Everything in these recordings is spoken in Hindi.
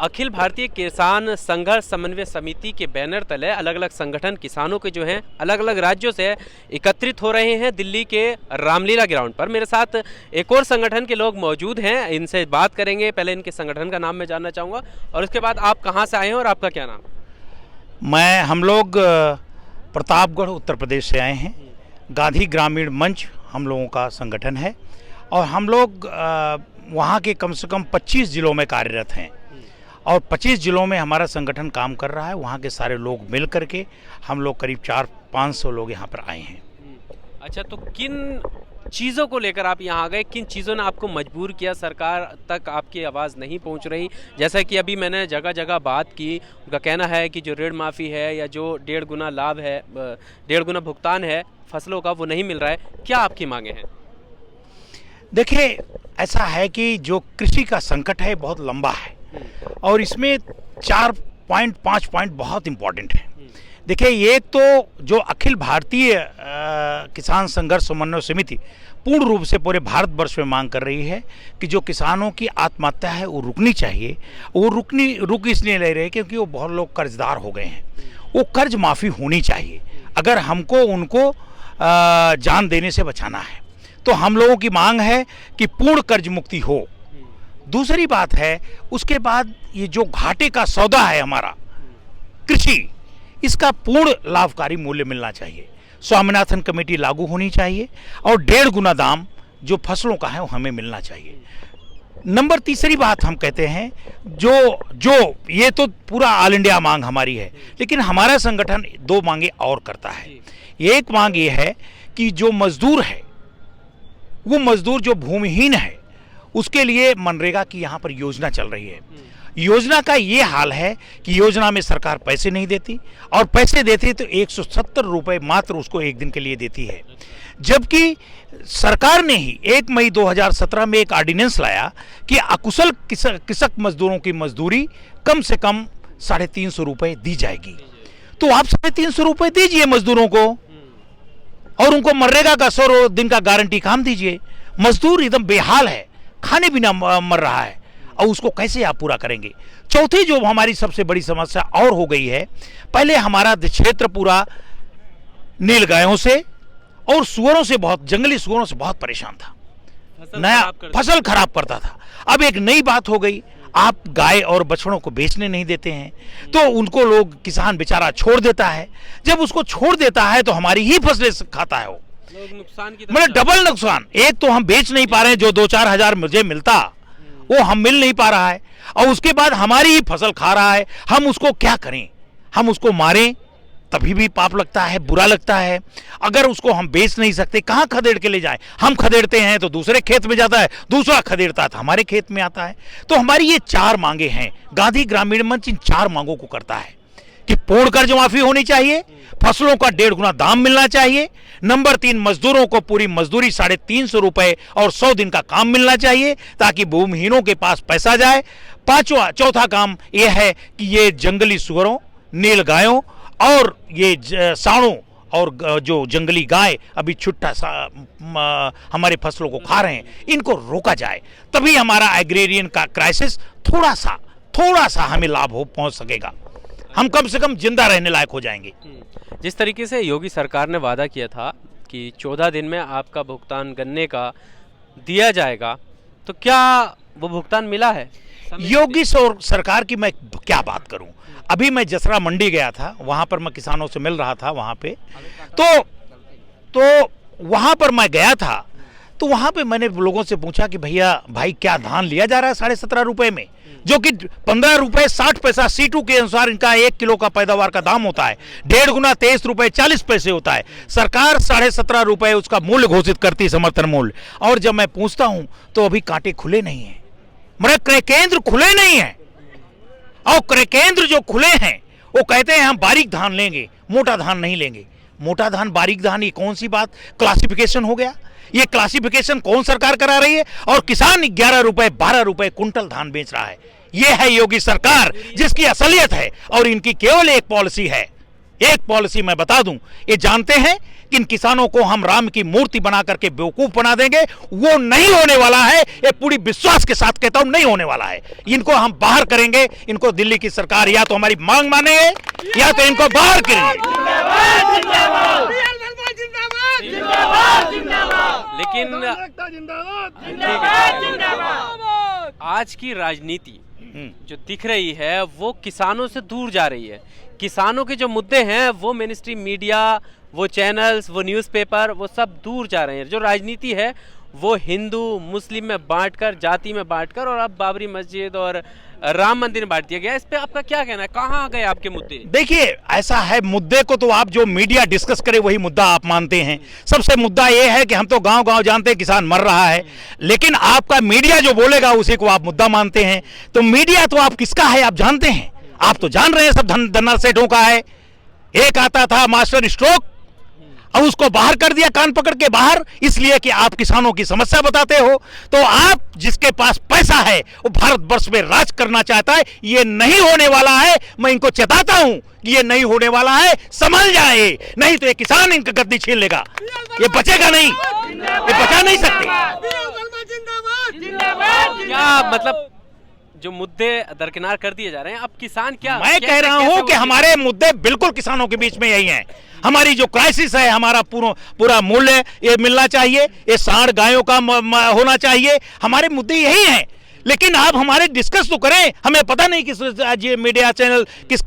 अखिल भारतीय किसान संघर्ष समन्वय समिति के बैनर तले अलग अलग संगठन किसानों के जो हैं अलग अलग राज्यों से एकत्रित हो रहे हैं दिल्ली के रामलीला ग्राउंड पर। मेरे साथ एक और संगठन के लोग मौजूद हैं, इनसे बात करेंगे। पहले इनके संगठन का नाम मैं जानना चाहूँगा और उसके बाद आप कहाँ से आए हैं और आपका क्या नाम? हम लोग प्रतापगढ़ उत्तर प्रदेश से आए हैं। गांधी ग्रामीण मंच हम लोगों का संगठन है और हम लोग वहाँ के कम से कम 25 जिलों में कार्यरत हैं और 25 जिलों में हमारा संगठन काम कर रहा है। वहाँ के सारे लोग मिल करके हम लोग करीब 400-500 लोग यहाँ पर आए हैं। अच्छा, तो किन चीज़ों को लेकर आप यहाँ आ गए? किन चीज़ों ने आपको मजबूर किया? सरकार तक आपकी आवाज़ नहीं पहुँच रही। जैसा कि अभी मैंने जगह जगह बात की, उनका कहना है कि जो ऋण माफ़ी है या जो 1.5 गुना लाभ है, 1.5 गुना भुगतान है फसलों का, वो नहीं मिल रहा है। क्या आपकी मांगे हैं? देखिए, ऐसा है कि जो कृषि का संकट है बहुत लंबा है और इसमें 4-5 पॉइंट बहुत इम्पोर्टेंट है। देखिए, एक तो जो अखिल भारतीय किसान संघर्ष समन्वय समिति पूर्ण रूप से पूरे भारतवर्ष में मांग कर रही है कि जो किसानों की आत्महत्या है वो रुकनी चाहिए। वो रुक इसलिए नहीं रहे क्योंकि वो बहुत लोग कर्जदार हो गए हैं। वो कर्ज माफ़ी होनी चाहिए अगर हमको उनको जान देने से बचाना है। तो हम लोगों की मांग है कि पूर्ण कर्ज मुक्ति हो। दूसरी बात है, उसके बाद ये जो घाटे का सौदा है हमारा कृषि, इसका पूर्ण लाभकारी मूल्य मिलना चाहिए। स्वामीनाथन कमेटी लागू होनी चाहिए और 1.5 गुना दाम जो फसलों का है वो हमें मिलना चाहिए। नंबर तीसरी बात हम कहते हैं, जो ये तो पूरा ऑल इंडिया मांग हमारी है, लेकिन हमारा संगठन 2 मांगे और करता है। एक मांग ये है कि जो मजदूर है, वो मजदूर जो भूमिहीन है, उसके लिए मनरेगा की यहाँ पर योजना चल रही है। योजना का ये हाल है कि योजना में सरकार पैसे नहीं देती और पैसे देती तो 170 रुपये मात्र उसको एक दिन के लिए देती है। जबकि सरकार ने ही 1 मई 2017 में एक ऑर्डिनेंस लाया कि अकुशल कृषक मजदूरों की मजदूरी कम से कम 350 रुपये दी जाएगी। तो आप 350 रुपये दीजिए मजदूरों को और उनको मनरेगा का 100 दिन का गारंटी काम दीजिए। मजदूर एकदम बेहाल है, खाने बिना मर रहा है और उसको कैसे आप पूरा करेंगे? चौथी जो हमारी सबसे बड़ी समस्या और हो गई है, पहले हमारा क्षेत्र पूरा नीलगायों से और सुअरों से, बहुत जंगली सुअरों से बहुत परेशान था। फसल खराब करता था। अब एक नई बात हो गई, आप गाय और बछड़ों को बेचने नहीं देते हैं तो उनको लोग, किसान बेचारा छोड़ देता है। जब उसको छोड़ देता है तो हमारी ही फसलें खाता है वो, मतलब डबल नुकसान। एक तो हम बेच नहीं पा रहे हैं, जो 2-4 हजार मुझे मिलता वो हम मिल नहीं पा रहा है और उसके बाद हमारी ही फसल खा रहा है। हम उसको क्या करें? हम उसको मारें तभी भी पाप लगता है, बुरा लगता है। अगर उसको हम बेच नहीं सकते, कहाँ खदेड़ के ले जाएं? हम खदेड़ते हैं तो दूसरे खेत में जाता है, दूसरा खदेड़ता है तो हमारे खेत में आता है। तो हमारी ये 4 मांगे हैं। गांधी ग्रामीण मंच इन 4 मांगों को करता है कि पूर्ण कर्ज माफी होनी चाहिए, फसलों का 1.5 गुना दाम मिलना चाहिए। नंबर 3, मजदूरों को पूरी मजदूरी 350 रुपए और 100 दिन का काम मिलना चाहिए ताकि भूमिहीनों के पास पैसा जाए। चौथा काम यह है कि ये जंगली सुअरों, नीलगायों और ये सांडों और जो जंगली गाय अभी छुट्टा हमारे फसलों को खा रहे हैं, इनको रोका जाए। तभी हमारा एग्रेरियन का क्राइसिस थोड़ा सा हमें लाभ पहुंच सकेगा। हम कम से कम जिंदा रहने लायक हो जाएंगे। जिस तरीके से योगी सरकार ने वादा किया था कि 14 दिन में आपका भुगतान गन्ने का दिया जाएगा, तो क्या वो भुगतान मिला है? योगी सरकार की मैं क्या बात करूं। अभी मैं जसरा मंडी गया था, वहां पर मैं किसानों से मिल रहा था वहां पे, तो वहां पर मैं गया था तो वहां पे मैंने लोगों से पूछा कि भाई क्या धान लिया जा रहा है 17.5 रुपए में, जो कि 15 रुपए 60 पैसा C2 के अनुसार इनका 1 किलो का पैदावार का दाम होता है। 1.5 गुना 23 रुपए 40 पैसे होता है। सरकार 17.5 रुपए उसका मूल्य घोषित करती है, समर्थन मूल्य। और जब मैं पूछता हूं तो अभी कांटे खुले नहीं है, मतलब क्रय केंद्र खुले नहीं है। और क्रय केंद्र जो खुले हैं वो कहते हैं हम बारीक धान लेंगे, मोटा धान नहीं लेंगे। मोटा धान, बारीक धान, ये कौन सी बात? क्लासिफिकेशन हो गया। ये क्लासिफिकेशन कौन सरकार करा रही है? और किसान 11 रुपए 12 रुपए कुंटल धान बेच रहा है। ये है योगी सरकार जिसकी असलियत है। और इनकी केवल एक पॉलिसी है, एक पॉलिसी मैं बता दूं, ये जानते हैं कि इन किसानों को हम राम की मूर्ति बना करके बेवकूफ बना देंगे, वो नहीं होने वाला है। ये पूरी विश्वास के साथ कहता हूं, नहीं होने वाला है। इनको हम बाहर करेंगे। इनको दिल्ली की सरकार या तो हमारी मांग मानेंगे या तो इनको बाहर करेंगे। लेकिन आज की राजनीति जो दिख रही है वो किसानों से दूर जा रही है। किसानों के जो मुद्दे हैं वो मेन स्ट्रीम मीडिया, वो चैनल्स, वो न्यूज़पेपर, वो सब दूर जा रहे हैं। जो राजनीति है वो हिंदू मुस्लिम में बांटकर, जाति में बांटकर, और अब बाबरी मस्जिद और राम मंदिर में बांट दिया गया। इस पे आपका क्या कहना है? कहाँ गए आपके मुद्दे? देखिए, ऐसा है, मुद्दे को तो आप जो मीडिया डिस्कस करे वही मुद्दा आप मानते हैं। सबसे मुद्दा ये है कि हम तो गांव-गांव जानते हैं किसान मर रहा है, लेकिन आपका मीडिया जो बोलेगा उसी को आप मुद्दा मानते हैं। तो मीडिया तो आप किसका है आप जानते हैं। आप तो जान रहे हैं सब धन्ना सेठों का है। एक आता था मास्टर स्ट्रोक, अब उसको बाहर कर दिया, कान पकड़ के बाहर, इसलिए कि आप किसानों की समस्या बताते हो। तो आप जिसके पास पैसा है वो भारतवर्ष में राज करना चाहता है। ये नहीं होने वाला है। मैं इनको चेताता हूं कि ये नहीं होने वाला है, संभल जाए, नहीं तो ये किसान इनका गद्दी छीन लेगा। ये बचेगा नहीं, ये बचा नहीं सकते। क्या मतलब जो मुद्दे दरकिनार कर दिए जा रहे हैं, अब किसान क्या? मैं कह रहा हूं कि हमारे मुद्दे बिल्कुल किसानों के बीच में यही हैं। हमारी जो क्राइसिस है, हमारा पूरा मूल्य ये मिलना चाहिए, ये सांड गायों का होना चाहिए। हमारे मुद्दे यही हैं। लेकिन आप हमारे डिस्कस तो करें। हमें पता नहीं किस ये मीडिया चैनल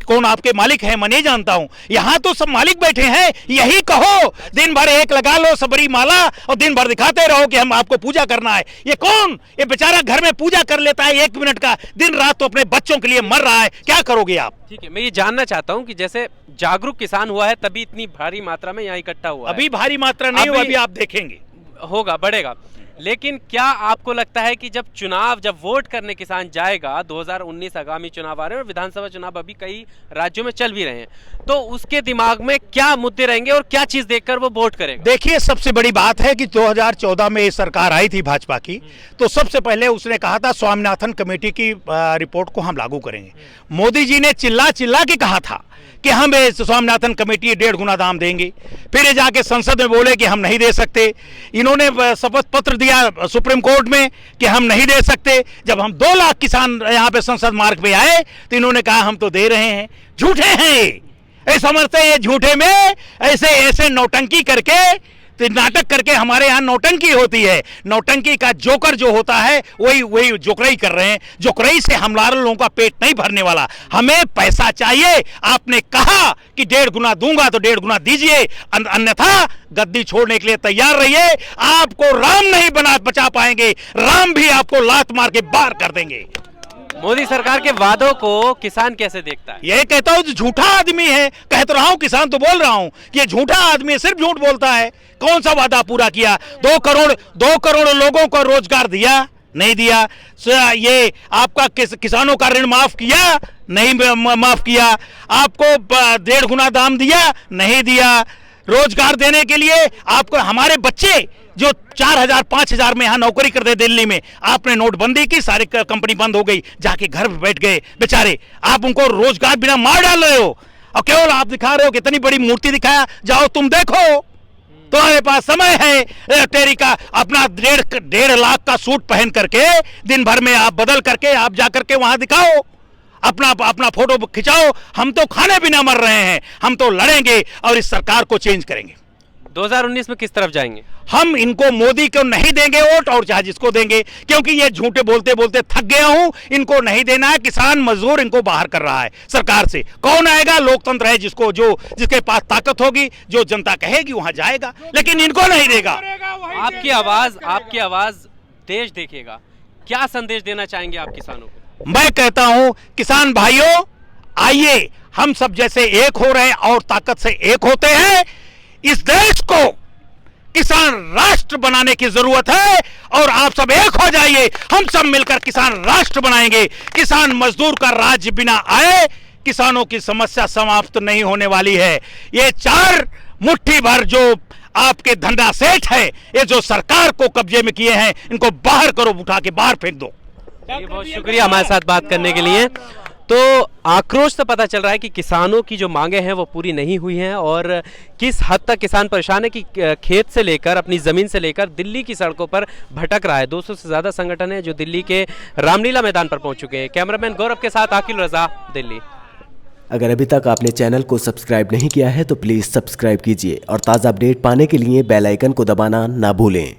कौन आपके मालिक हैं, मैं नहीं जानता हूं। यहां तो सब मालिक बैठे हैं। यही कहो, दिन भर एक लगा लो सबरी माला और दिन भर दिखाते रहो कि हम आपको पूजा करना है। ये कौन? ये बेचारा घर में पूजा कर लेता है 1 मिनट का, दिन रात तो अपने बच्चों के लिए मर रहा है। क्या करोगे आप? ठीक है, मैं ये जानना चाहता हूं कि जैसे जागरूक किसान हुआ है तभी इतनी भारी मात्रा में यहाँ इकट्ठा हुआ है। अभी भारी मात्रा नहीं हुआ, अभी आप देखेंगे होगा, बढ़ेगा। लेकिन क्या आपको लगता है कि जब वोट करने किसान जाएगा, 2019 आगामी चुनाव आ रहे हैं और विधानसभा चुनाव अभी कई राज्यों में चल भी रहे हैं, तो उसके दिमाग में क्या मुद्दे रहेंगे और क्या चीज देखकर वो वोट करेगा? देखिए, सबसे बड़ी बात है कि 2014 में ये सरकार आई थी भाजपा की, तो सबसे पहले उसने कहा था स्वामीनाथन कमेटी की रिपोर्ट को हम लागू करेंगे। मोदी जी ने चिल्ला चिल्ला के कहा था कि हम स्वामीनाथन कमेटी 1.5 गुना दाम देंगे। फिर ये जाके संसद में बोले कि हम नहीं दे सकते। इन्होंने शपथ पत्र दिया सुप्रीम कोर्ट में कि हम नहीं दे सकते। जब हम 2 लाख किसान यहाँ पे संसद मार्ग पे आए तो इन्होंने कहा हम तो दे रहे हैं। झूठे हैं, ऐसे समझते हैं झूठे में ऐसे नौटंकी करके, तो नाटक करके हमारे यहाँ नौटंकी होती है। नौटंकी का जोकर जो होता है वही जोकराई कर रहे हैं। जोकराई से हमारे लोगों का पेट नहीं भरने वाला। हमें पैसा चाहिए। आपने कहा कि 1.5 गुना दूंगा तो 1.5 गुना दीजिए, अन्यथा गद्दी छोड़ने के लिए तैयार रहिए। आपको राम नहीं बचा पाएंगे, राम भी आपको लात मार के बाहर कर देंगे। मोदी सरकार के वादों को किसान कैसे देखता है? ये कहता हूं झूठा आदमी है। कह तो रहा हूं, किसान तो बोल रहा हूं कि ये झूठा आदमी है, सिर्फ झूठ बोलता है। कौन सा वादा पूरा किया? 2 करोड़ लोगों को रोजगार दिया? नहीं दिया। ये आपका किसानों का ऋण माफ किया? नहीं माफ किया। आपको 1.5 गुना दाम दिया? नहीं दिया। रोजगार देने के लिए आपको, हमारे बच्चे जो 4,000 5,000 में यहाँ नौकरी करते दिल्ली में, आपने नोटबंदी की, सारी कंपनी बंद हो गई, जाके घर बैठ गए बेचारे। आप उनको रोजगार बिना मार डाल रहे हो और केवल आप दिखा रहे हो, कितनी बड़ी मूर्ति दिखाया। जाओ तुम देखो, तुम्हारे पास समय है। तेरी का अपना 1.5 लाख का सूट पहन करके दिन भर में आप बदल करके आप जा करके वहां दिखाओ, अपना फोटो खिंचाओ। हम तो खाने बिना मर रहे हैं। हम तो लड़ेंगे और इस सरकार को चेंज करेंगे। 2019 में किस तरफ जाएंगे? हम इनको मोदी को नहीं देंगे वोट, और चाहे जिसको देंगे, क्योंकि ये झूठे बोलते बोलते थक गया हूं। इनको नहीं देना है। किसान मजदूर इनको बाहर कर रहा है सरकार से। कौन आएगा? लोकतंत्र है, जिसके पास ताकत होगी, जो जनता कहेगी वहां जाएगा, लेकिन इनको नहीं देगा। आपकी आवाज देश देखेगा। क्या संदेश देना चाहेंगे आप किसानों को? मैं कहता हूं, किसान भाइयों, आइए हम सब जैसे एक हो रहे हैं और ताकत से एक होते हैं। इस देश को किसान राष्ट्र बनाने की जरूरत है और आप सब एक हो जाइए। हम सब मिलकर किसान राष्ट्र बनाएंगे। किसान मजदूर का राज्य बिना आए किसानों की समस्या समाप्त नहीं होने वाली है। ये 4 मुट्ठी भर जो आपके धंधा सेठ है, ये जो सरकार को कब्जे में किए हैं, इनको बाहर करो, उठा के बाहर फेंक दो। बहुत शुक्रिया हमारे साथ बात करने के लिए। तो आक्रोश से पता चल रहा है कि किसानों की जो मांगे हैं वो पूरी नहीं हुई हैं और किस हद तक किसान परेशान है कि खेत से लेकर अपनी ज़मीन से लेकर दिल्ली की सड़कों पर भटक रहा है। 200 से ज़्यादा संगठन हैं जो दिल्ली के रामलीला मैदान पर पहुंच चुके हैं। कैमरामैन गौरव के साथ आकिल रजा, दिल्ली। अगर अभी तक आपने चैनल को सब्सक्राइब नहीं किया है तो प्लीज़ सब्सक्राइब कीजिए और ताज़ा अपडेट पाने के लिए बेल आइकन को दबाना ना भूलें।